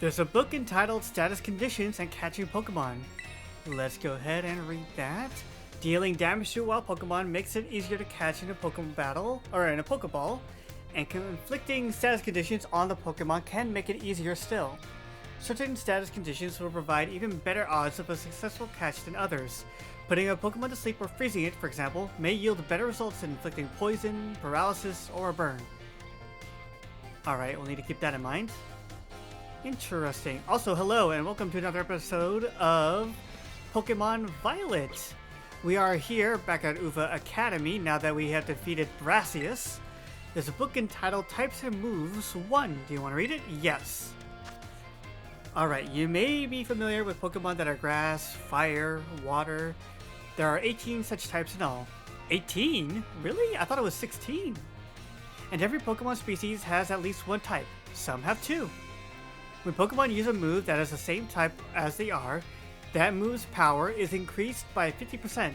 There's a book entitled Status Conditions and Catching Pokemon. Let's go ahead and read that. Dealing damage to a wild Pokemon makes it easier to catch in a Pokemon battle, or in a Pokeball, and conflicting status conditions on the Pokemon can make it easier still. Certain status conditions will provide even better odds of a successful catch than others. Putting a Pokemon to sleep or freezing it, for example, may yield better results than inflicting poison, paralysis, or a burn. Alright, we'll need to keep that in mind. Interesting. Also, hello and welcome to another episode of Pokemon Violet. We are here back at Uva Academy now that we have defeated Brassius. There's a book entitled Types and Moves 1. Do you want to read it? Yes. Alright, you may be familiar with Pokemon that are grass, fire, water. There are 18 such types in all. 18? Really? I thought it was 16. And every Pokemon species has at least one type. Some have two. When Pokemon use a move that is the same type as they are, that move's power is increased by 50%.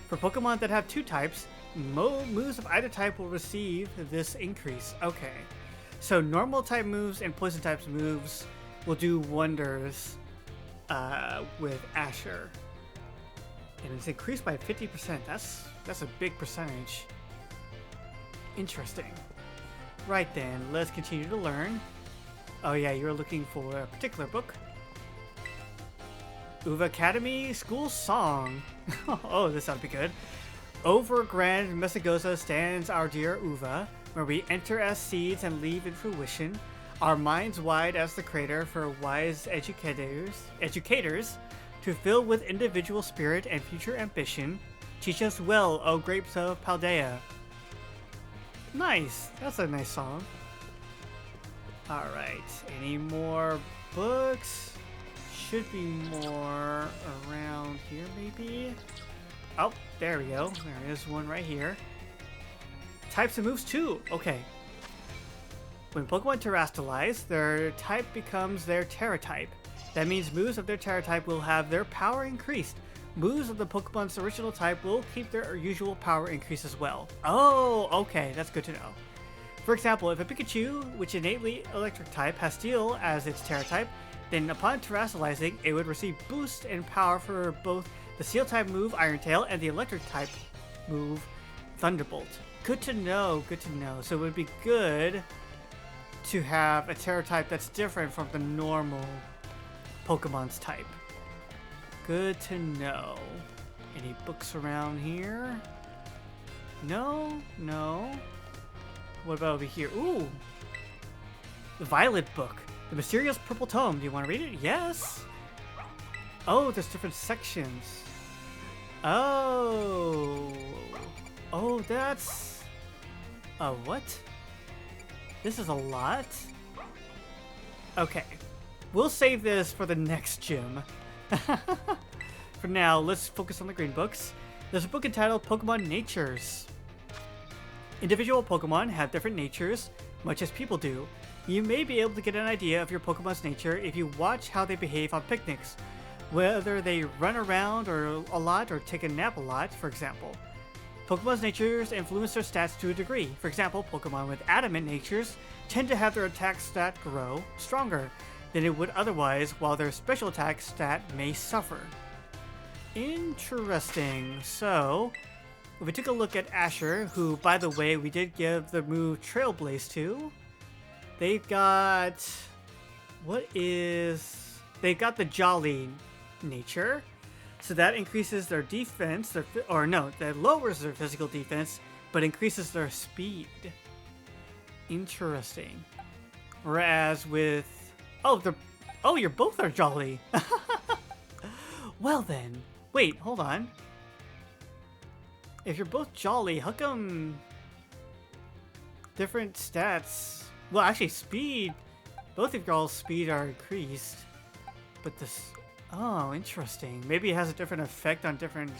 For Pokemon that have two types, moves of either type will receive this increase. Okay, so normal type moves and poison types moves will do wonders with Asher. And it's increased by 50%. That's a big percentage. Interesting. Right then, let's continue to learn. Oh yeah, you're looking for a particular book. Uva Academy School Song. Oh, this ought to be good. Over Grand Messagoza stands our dear Uva, where we enter as seeds and leave in fruition, our minds wide as the crater for wise educators to fill with individual spirit and future ambition. Teach us well, O grapes of Paldea. Nice, that's a nice song. Alright, any more books? Should be more around here, maybe? Oh, there we go. There is one right here. Types and moves too. Okay. When Pokemon terrestrialize, their type becomes their Terra type. That means moves of their Terra type will have their power increased. Moves of the Pokemon's original type will keep their usual power increase as well. Oh, okay. That's good to know. For example, if a Pikachu, which innately electric type, has Steel as its Terra type, then upon terrestrializing, it would receive boost in power for both the Steel type move Iron Tail and the electric type move Thunderbolt. Good to know, good to know. So it would be good to have a Terra type that's different from the normal Pokemon's type. Good to know. Any books around here? No, no. What about over here? Ooh! The Violet book. The Mysterious Purple Tome. Do you want to read it? Yes! Oh, there's different sections. Oh! Oh, that's... what? This is a lot? Okay. We'll save this for the next gym. For now, let's focus on the green books. There's a book entitled Pokemon Natures. Individual Pokemon have different natures, much as people do. You may be able to get an idea of your Pokemon's nature if you watch how they behave on picnics. Whether they run around a lot or take a nap a lot, for example. Pokemon's natures influence their stats to a degree. For example, Pokemon with adamant natures tend to have their attack stat grow stronger than it would otherwise, while their special attack stat may suffer. Interesting. So, if we took a look at Asher, who, by the way, we did give the move Trailblaze to, they've got... They've got the Jolly nature, so that increases their defense, that lowers their physical defense, but increases their speed. Interesting. Whereas with... you're both are Jolly! Well then, wait, hold on. If you're both Jolly, how come different stats? Well, actually, speed. Both of y'all's speed are increased, but this. Oh, interesting. Maybe it has a different effect on different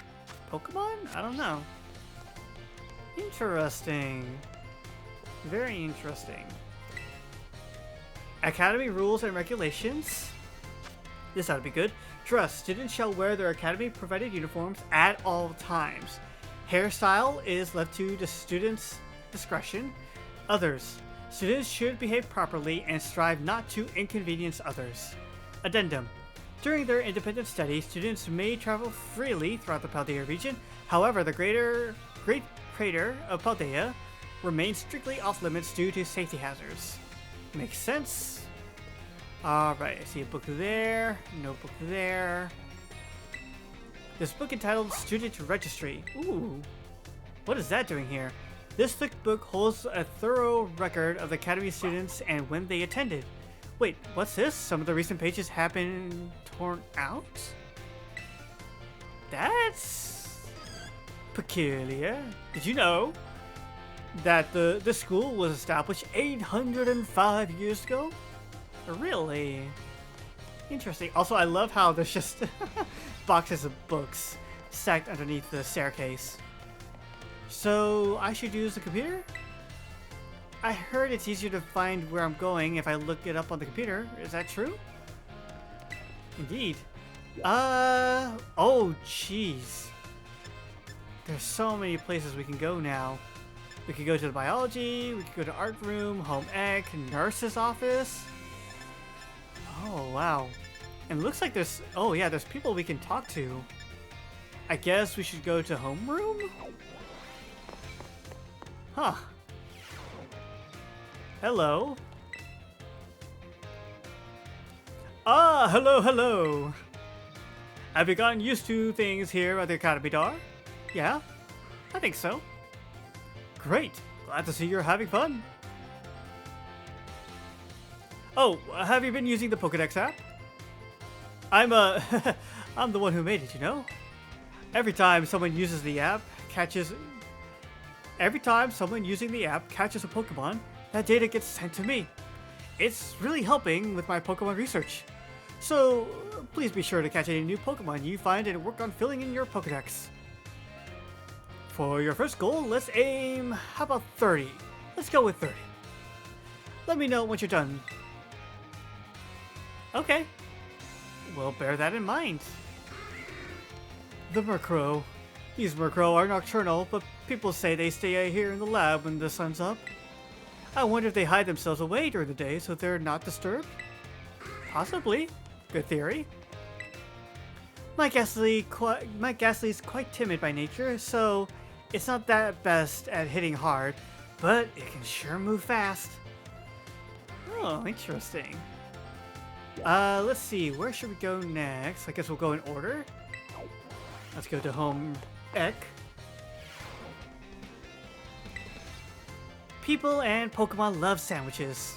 Pokemon. I don't know. Interesting. Very interesting. Academy rules and regulations. This ought to be good. Dress. Students shall wear their academy provided uniforms at all times. Hairstyle is left to the student's discretion. Others. Students should behave properly and strive not to inconvenience others. Addendum. During their independent study, students may travel freely throughout the Paldea region. However, the Great Crater of Paldea remains strictly off limits due to safety hazards. Makes sense. Alright, I see a book there, notebook there. This book entitled Student Registry. Ooh, what is that doing here? This thick book holds a thorough record of the Academy students and when they attended. Wait, what's this? Some of the recent pages have been torn out? That's peculiar. Did you know that the school was established 805 years ago? Really? Interesting. Also, I love how there's just boxes of books stacked underneath the staircase. So, I should use the computer? I heard it's easier to find where I'm going if I look it up on the computer. Is that true? Indeed. Oh, jeez. There's so many places we can go now. We could go to the biology, we could go to art room, home ec, nurse's office. Oh, wow. And it looks like there's, oh yeah, there's people we can talk to. I guess we should go to homeroom? Huh. Hello. Ah, hello. Have you gotten used to things here at the Academy, Dar? Yeah, I think so. Great. Glad to see you're having fun. Oh, have you been using the Pokédex app? I'm the one who made it, you know? Every time someone using the app catches a Pokemon, that data gets sent to me. It's really helping with my Pokemon research. So, please be sure to catch any new Pokemon you find and work on filling in your Pokédex. For your first goal, let's aim, how about 30? Let's go with 30. Let me know once you're done. Okay. We'll bear that in mind. The Murkrow. These Murkrow are nocturnal, but people say they stay here in the lab when the sun's up. I wonder if they hide themselves away during the day so they're not disturbed? Possibly. Good theory. My Ghastly's quite timid by nature, so it's not that best at hitting hard, but it can sure move fast. Oh, interesting. Let's see, where should we go next? I guess we'll go in order. Let's go to home ec. People and Pokemon love sandwiches.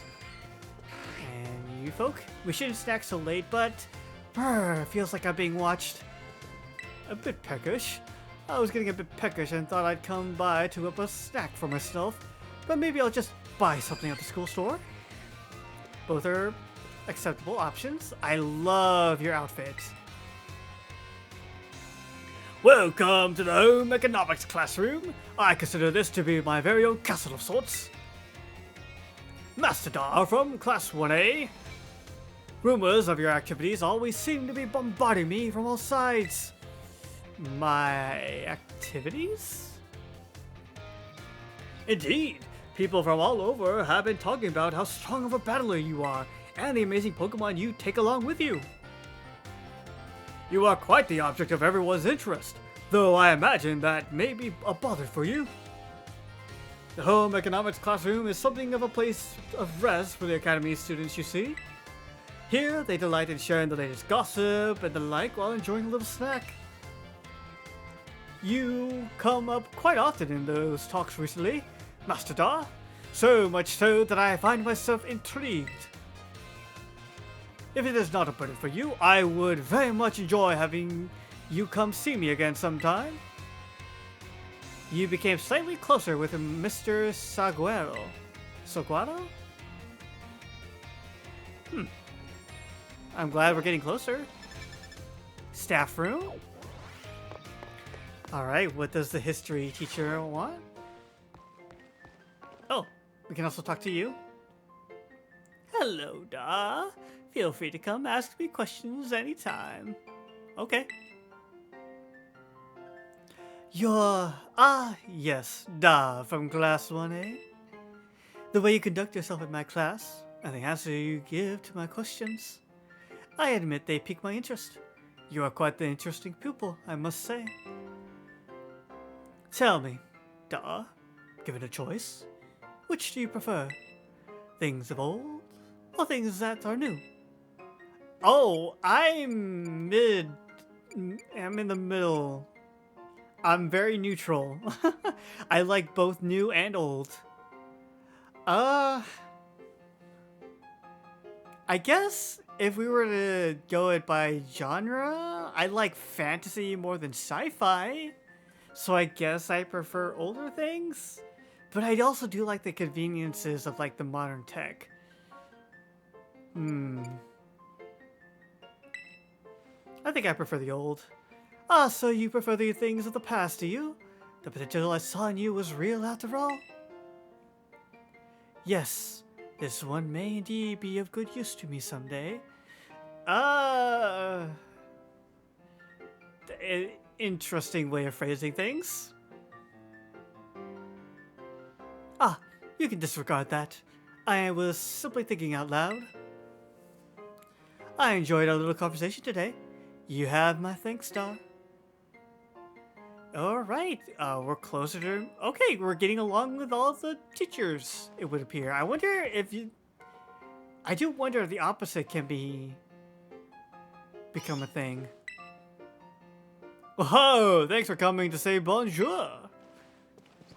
And you folk? We shouldn't snack so late, but feels like I'm being watched. A bit peckish. I was getting a bit peckish and thought I'd come by to whip a snack for myself, but maybe I'll just buy something at the school store. Both are acceptable options. I love your outfit. Welcome to the Home Economics classroom. I consider this to be my very own castle of sorts. Master Dar from Class 1A. Rumors of your activities always seem to be bombarding me from all sides. My activities? Indeed. People from all over have been talking about how strong of a battler you are and the amazing Pokemon you take along with you. You are quite the object of everyone's interest, though I imagine that may be a bother for you. The Home Economics classroom is something of a place of rest for the Academy students, you see. Here, they delight in sharing the latest gossip and the like while enjoying a little snack. You come up quite often in those talks recently, Master Dar, so much so that I find myself intrigued. If it is not a burden for you, I would very much enjoy having you come see me again sometime. You became slightly closer with Mr. Saguaro. Saguaro? I'm glad we're getting closer. Staff room? Alright, what does the history teacher want? Oh, we can also talk to you. Hello, Da. Feel free to come ask me questions anytime. Okay. You're... yes, Da from Class 1A. the way you conduct yourself in my class, and the answer you give to my questions. I admit they pique my interest. You are quite the interesting pupil, I must say. Tell me, Da, given a choice, which do you prefer? Things of old, or things that are new? Oh, I'm in the middle. I'm very neutral. I like both new and old. I guess if we were to go it by genre, I like fantasy more than sci-fi. So I guess I prefer older things. But I also do like the conveniences of like the modern tech. I think I prefer the old. Ah, so you prefer the things of the past, do you? The potential I saw in you was real after all? Yes, this one may indeed be of good use to me someday. Uh... Interesting way of phrasing things. Ah, you can disregard that. I was simply thinking out loud. I enjoyed our little conversation today. You have my thanks, Star. Alright, we're closer to... Okay, we're getting along with all the teachers, it would appear. I wonder if you... I do wonder if the opposite can become a thing. Whoa, thanks for coming to say bonjour.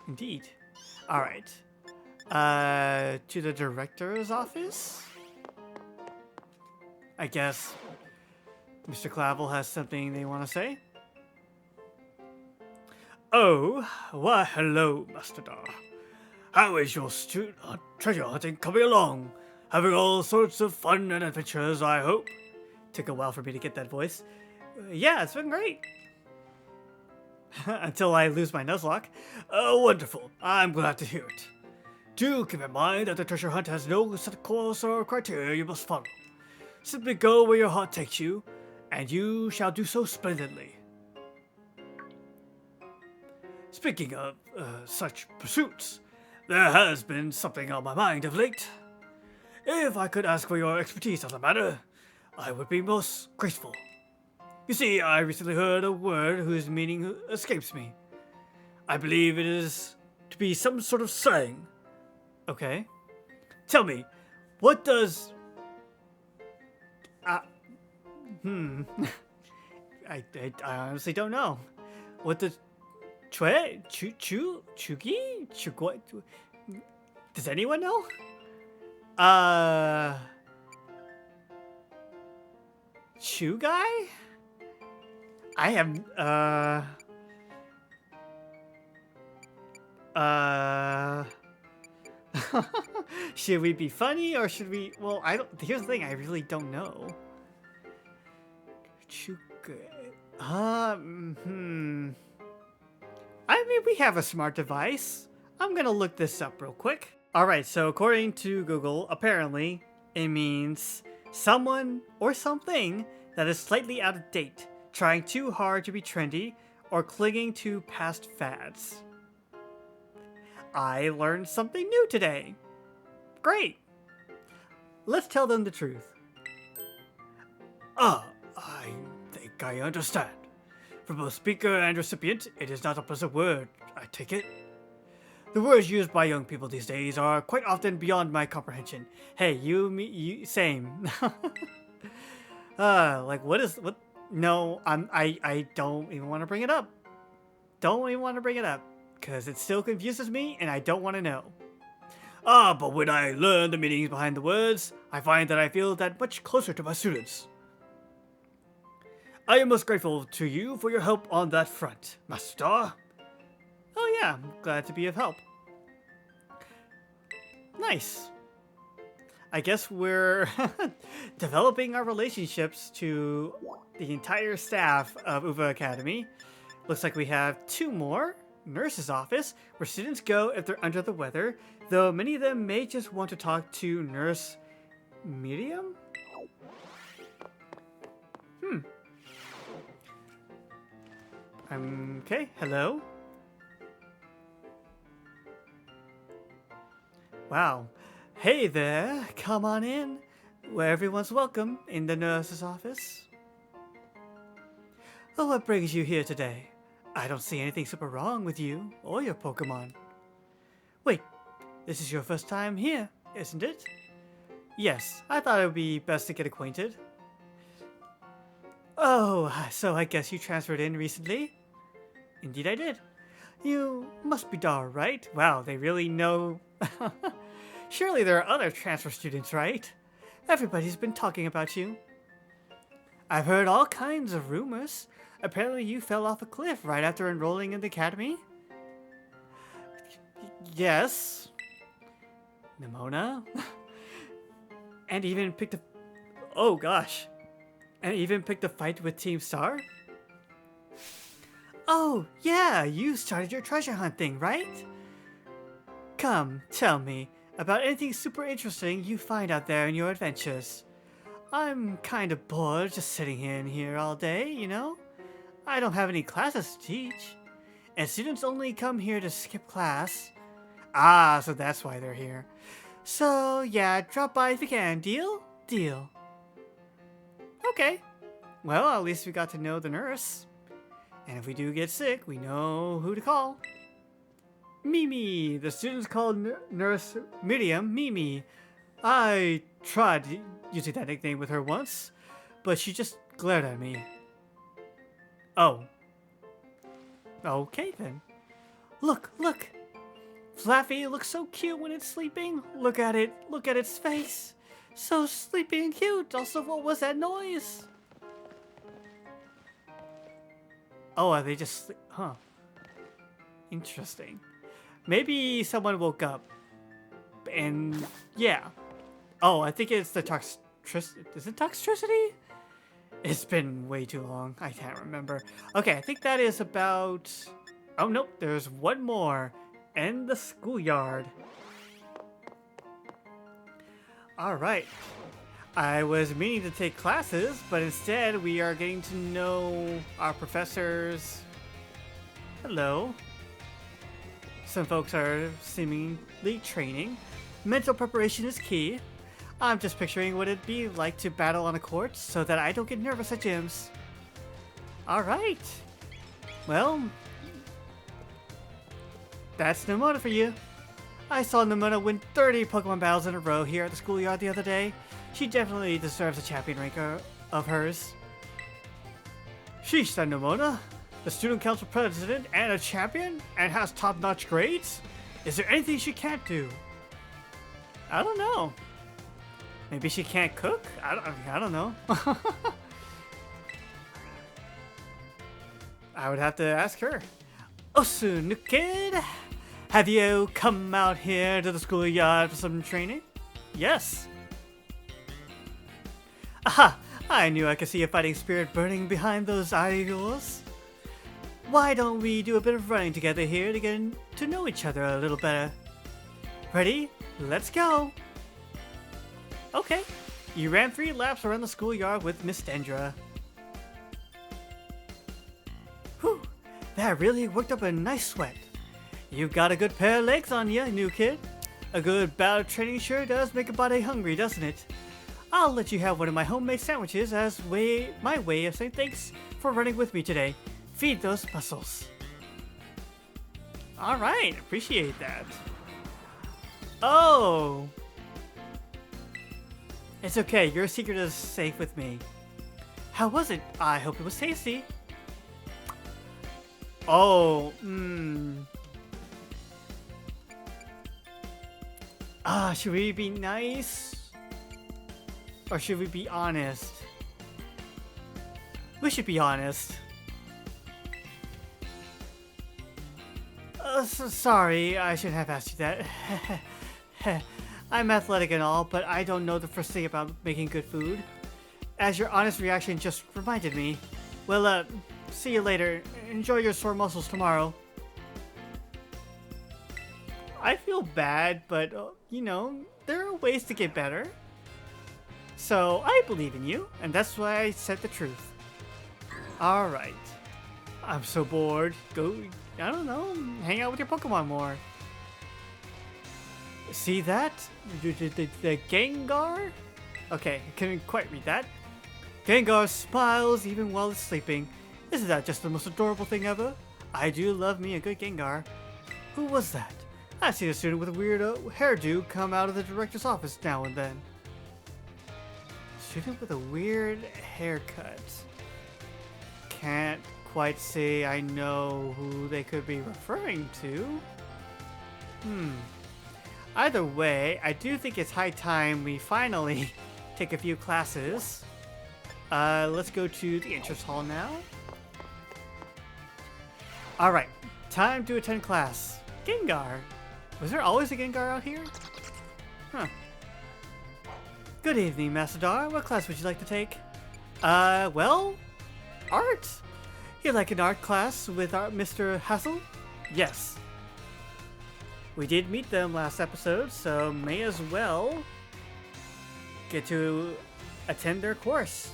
Indeed. Alright. To the director's office? I guess Mr. Clavel has something they want to say. Oh, why hello, Master Dar. How is your treasure hunting coming along? Having all sorts of fun and adventures, I hope. Took a while for me to get that voice. Yeah, it's been great. Until I lose my Nuzlocke. Wonderful. I'm glad to hear it. Do keep in mind that the treasure hunt has no set course or criteria you must follow. Simply go where your heart takes you, and you shall do so splendidly. Speaking of such pursuits, there has been something on my mind of late. If I could ask for your expertise on the matter, I would be most grateful. You see, I recently heard a word whose meaning escapes me. I believe it is to be some sort of slang. Okay. Tell me, what does... I honestly don't know. What does... Chugi? Does anyone know? Chew guy? I have, should we be funny or should we, well, here's the thing, I really don't know. I mean, we have a smart device. I'm gonna look this up real quick. Alright, so according to Google, apparently, it means someone or something that is slightly out of date, trying too hard to be trendy, or clinging to past fads. I learned something new today. Great. Let's tell them the truth. I think I understand. For both speaker and recipient, it is not a pleasant word, I take it. The words used by young people these days are quite often beyond my comprehension. Hey, you, same. Like what? No, I don't even want to bring it up. Don't even want to bring it up, because it still confuses me and I don't want to know. But when I learn the meanings behind the words, I find that I feel that much closer to my students. I am most grateful to you for your help on that front, Master Star. Oh yeah, I'm glad to be of help. Nice. I guess we're developing our relationships to the entire staff of Uva Academy. Looks like we have 2 more. Nurse's office, where students go if they're under the weather, though many of them may just want to talk to Nurse Medium? Okay, hello? Wow. Hey there, come on in, where everyone's welcome in the nurse's office. Oh, what brings you here today? I don't see anything super wrong with you or your Pokemon. Wait, this is your first time here, isn't it? Yes, I thought it would be best to get acquainted. Oh, so I guess you transferred in recently? Indeed I did. You must be Dar, right? Wow, they really know... Surely there are other transfer students, right? Everybody's been talking about you. I've heard all kinds of rumors. Apparently you fell off a cliff right after enrolling in the academy? Yes. Nemona? And even picked a... Oh gosh. And even picked a fight with Team Star? Oh, yeah, you started your treasure hunt thing, right? Come, tell me about anything super interesting you find out there in your adventures. I'm kind of bored just sitting in here all day, you know? I don't have any classes to teach. And students only come here to skip class. Ah, so that's why they're here. So, yeah, drop by if you can. Deal? Deal. Okay. Well, at least we got to know the nurse. And if we do get sick, we know who to call. Mimi! The students called Nurse Miriam Mimi. I tried using that nickname with her once, but she just glared at me. Oh. Okay then. Look, look! Flaffy looks so cute when it's sleeping. Look at it. Look at its face. So sleepy and cute. Also, what was that noise? Oh, are they just sleep? Huh. Interesting. Maybe someone woke up. And yeah. Oh, I think it's the toxicity. Is it toxicity? It's been way too long. I can't remember. Okay, I think that is about... Oh, nope. There's one more. And the schoolyard. Alright. I was meaning to take classes, but instead we are getting to know our professors. Hello. Some folks are seemingly training. Mental preparation is key. I'm just picturing what it'd be like to battle on a court so that I don't get nervous at gyms. Alright. Well, that's Nemona for you. I saw Nemona win 30 Pokemon battles in a row here at the schoolyard the other day. She definitely deserves a champion rank of hers. Sheesh, said Nemona. The student council president and a champion? And has top-notch grades? Is there anything she can't do? I don't know. Maybe she can't cook? I don't know. I would have to ask her. Osu, kid, have you come out here to the schoolyard for some training? Yes. Aha! I knew I could see a fighting spirit burning behind those eyes of yours. Why don't we do a bit of running together here to get to know each other a little better? Ready? Let's go! Okay. You ran 3 laps around the schoolyard with Miss Dendra. Whew! That really worked up a nice sweat. You've got a good pair of legs on you, new kid. A good bout of training sure does make a body hungry, doesn't it? I'll let you have one of my homemade sandwiches as my way of saying thanks for running with me today. Feed those muscles. Alright, appreciate that. Oh! It's okay, your secret is safe with me. How was it? I hope it was tasty. Oh, should we be nice? Or should we be honest? We should be honest. Sorry, I shouldn't have asked you that. I'm athletic and all, but I don't know the first thing about making good food. As your honest reaction just reminded me. Well, see you later. Enjoy your sore muscles tomorrow. I feel bad, but, you know, there are ways to get better. So, I believe in you, and that's why I said the truth. Alright. I'm so bored. Go, I don't know, hang out with your Pokemon more. See that? The Gengar? Okay, I couldn't quite read that. Gengar smiles even while it's sleeping. Isn't that just the most adorable thing ever? I do love me a good Gengar. Who was that? I see a student with a weird hairdo come out of the director's office now and then. Student with a weird haircut. Can't quite say I know who they could be referring to. Either way, I do think it's high time we finally take a few classes. Let's go to the entrance hall now. Alright, time to attend class. Gengar. Was there always a Gengar out here? Huh. Good evening, Massadar. What class would you like to take? Well, art. You like an art class with Mr. Hassel? Yes. We did meet them last episode, so may as well get to attend their course.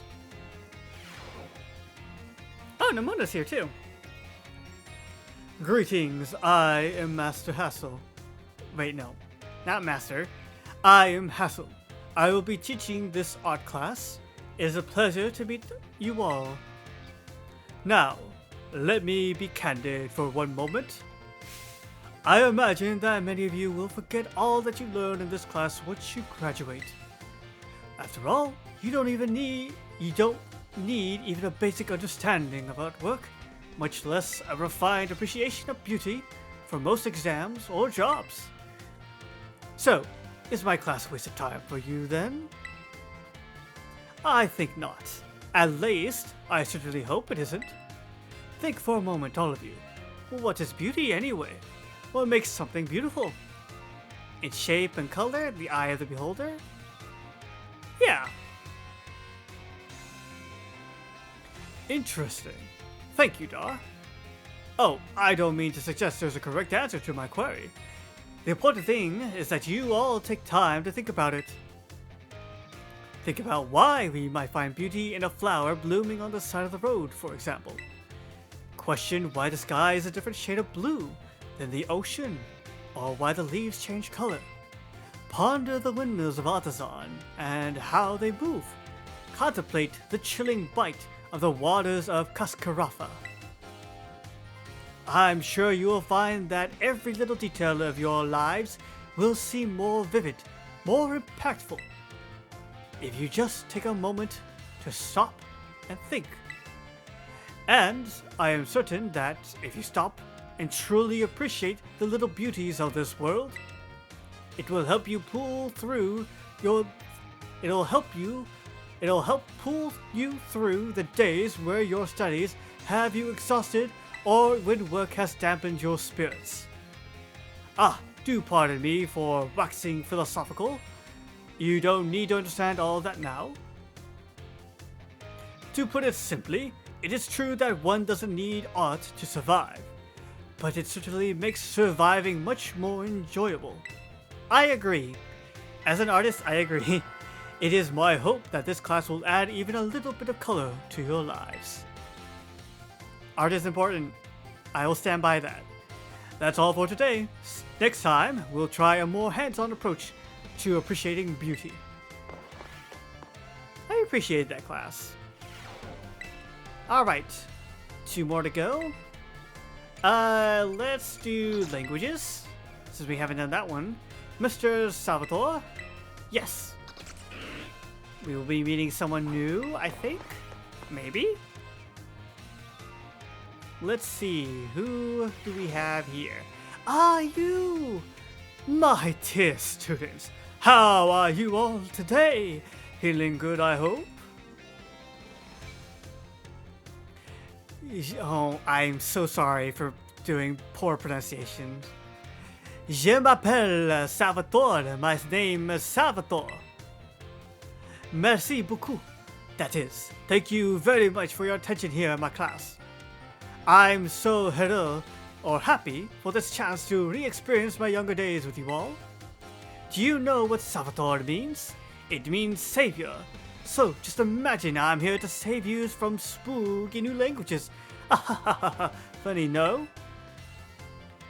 Oh, Nemona's here too. Greetings, I am Master Hassel. Wait, no, not Master. I am Hassel. I will be teaching this art class. It is a pleasure to meet you all. Now, let me be candid for one moment. I imagine that many of you will forget all that you learn in this class once you graduate. After all, you don't need even a basic understanding of artwork, much less a refined appreciation of beauty for most exams or jobs. So, is my class a waste of time for you then? I think not. At least, I certainly hope it isn't. Think for a moment, all of you. What is beauty anyway? What makes something beautiful? Its shape and color, the eye of the beholder? Yeah. Interesting. Thank you, Dar. Oh, I don't mean to suggest there's a correct answer to my query. The important thing is that you all take time to think about it. Think about why we might find beauty in a flower blooming on the side of the road, for example. Question why the sky is a different shade of blue than the ocean, or why the leaves change color. Ponder the windmills of Artisan and how they move. Contemplate the chilling bite of the waters of Cascarafa. I'm sure you will find that every little detail of your lives will seem more vivid, more impactful, if you just take a moment to stop and think. And I am certain that if you stop and truly appreciate the little beauties of this world, it'll help pull you through the days where your studies have you exhausted or when work has dampened your spirits. Do pardon me for waxing philosophical. You don't need to understand all that now. To put it simply, it is true that one doesn't need art to survive, but it certainly makes surviving much more enjoyable. I agree. As an artist, I agree. It is my hope that this class will add even a little bit of color to your lives. Art is important. I will stand by that. That's all for today. Next time, we'll try a more hands-on approach to appreciating beauty. I appreciate that class. Alright, 2 more to go. Let's do languages, since we haven't done that one. Mr. Salvatore? Yes. We will be meeting someone new, I think? Maybe? Let's see, who do we have here? You! My dear students, how are you all today? Feeling good, I hope? Oh, I'm so sorry for doing poor pronunciation. Je m'appelle Salvatore. My name is Salvatore. Merci beaucoup. That is, thank you very much for your attention here in my class. I'm so happy for this chance to re-experience my younger days with you all. Do you know what Salvatore means? It means savior. So just imagine I'm here to save you from spooky new languages. Funny, no?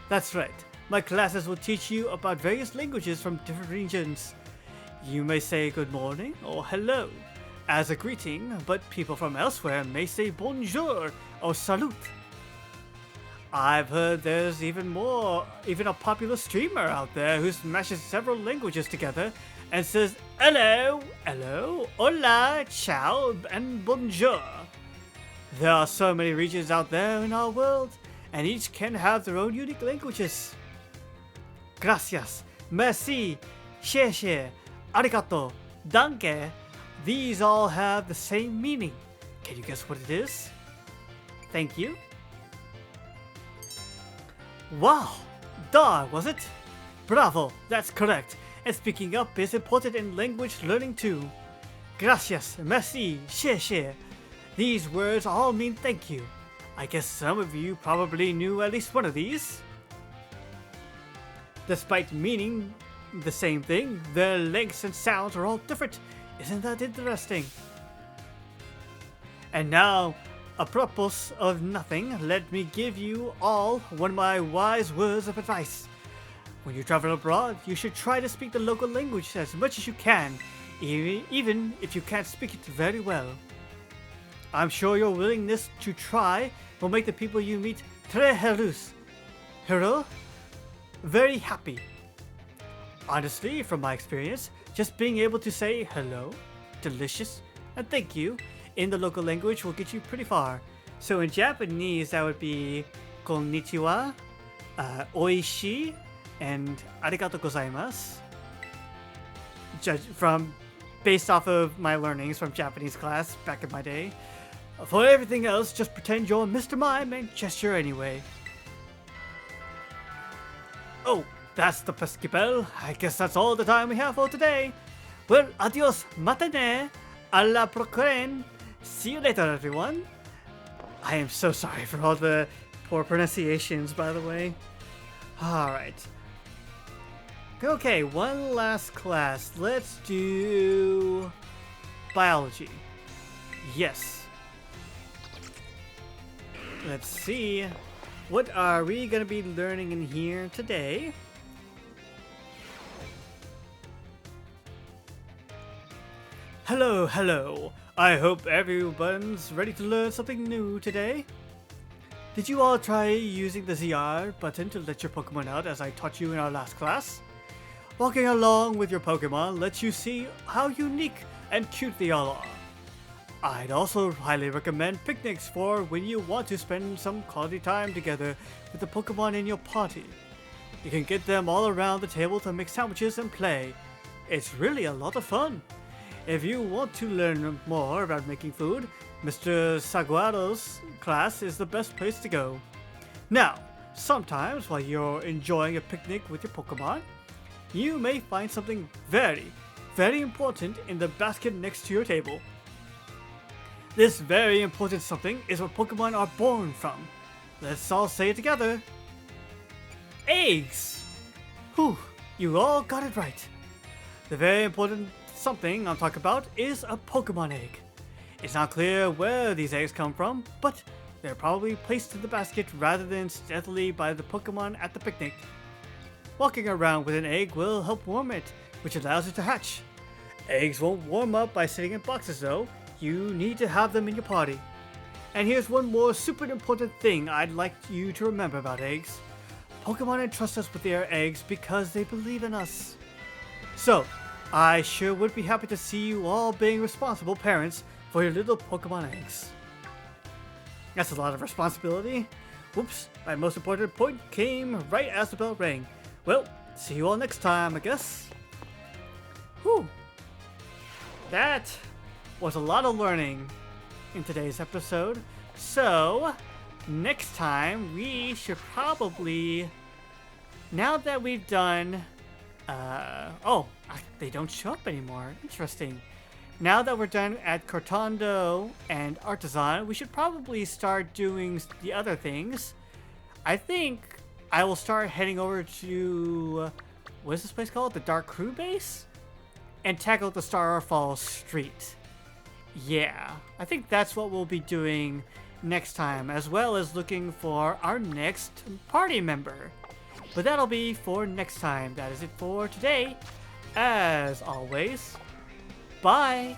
That's right. my classes will teach you about various languages from different regions. You may say good morning or hello as a greeting, but people from elsewhere may say bonjour or salut. I've heard there's even a popular streamer out there who smashes several languages together and says hello, hello, hola, ciao, and bonjour. There are so many regions out there in our world, and each can have their own unique languages. Gracias, merci, 谢谢, arigato, danke. These all have the same meaning. Can you guess what it is? Thank you. Wow, da, was it? Bravo, that's correct. And speaking up is important in language learning too. Gracias, merci, 谢谢. These words all mean thank you. I guess some of you probably knew at least one of these. Despite meaning the same thing, their lengths and sounds are all different. Isn't that interesting? And now, apropos of nothing, let me give you all one of my wise words of advice. When you travel abroad, you should try to speak the local language as much as you can, even if you can't speak it very well. I'm sure your willingness to try will make the people you meet très heureux, very happy. Honestly, from my experience, just being able to say hello, delicious, and thank you in the local language will get you pretty far. So in Japanese, that would be konnichiwa, oishii, and arigatou gozaimasu. Based off of my learnings from Japanese class back in my day. For everything else, just pretend you're Mr. Mime and gesture anyway. Oh, that's the pesky bell. I guess that's all the time we have for today. Well, adios, mata ne, a la prochaine. See you later, everyone. I am so sorry for all the poor pronunciations, by the way. Alright. Okay, one last class. Let's do biology. Yes. Let's see. What are we going to be learning in here today? Hello, hello. I hope everyone's ready to learn something new today. Did you all try using the ZR button to let your Pokemon out as I taught you in our last class? Walking along with your Pokemon lets you see how unique and cute they all are. I'd also highly recommend picnics for when you want to spend some quality time together with the Pokemon in your party. You can get them all around the table to make sandwiches and play. It's really a lot of fun. If you want to learn more about making food, Mr. Saguaro's class is the best place to go. Now, sometimes while you're enjoying a picnic with your Pokemon, you may find something very, very important in the basket next to your table. This very important something is what Pokemon are born from. Let's all say it together. Eggs! Whew, you all got it right. The very important something I'm talking about is a Pokemon egg. It's not clear where these eggs come from, but they're probably placed in the basket rather than stealthily by the Pokemon at the picnic. Walking around with an egg will help warm it, which allows it to hatch. Eggs won't warm up by sitting in boxes though. You need to have them in your party. And here's one more super important thing I'd like you to remember about eggs. Pokemon entrust us with their eggs because they believe in us. So, I sure would be happy to see you all being responsible parents for your little Pokemon eggs. That's a lot of responsibility. Whoops, my most important point came right as the bell rang. Well, see you all next time, I guess. Whew. That was a lot of learning in today's episode. So, next time we should probably, now that we've done, they don't show up anymore. Interesting. Now that we're done at Cortando and Artisan, we should probably start doing the other things. I think I will start heading over to, what is this place called? The Dark Crew base? And tackle the Starfall Street. Yeah, I think that's what we'll be doing next time, as well as looking for our next party member. But that'll be for next time. That is it for today. As always, bye!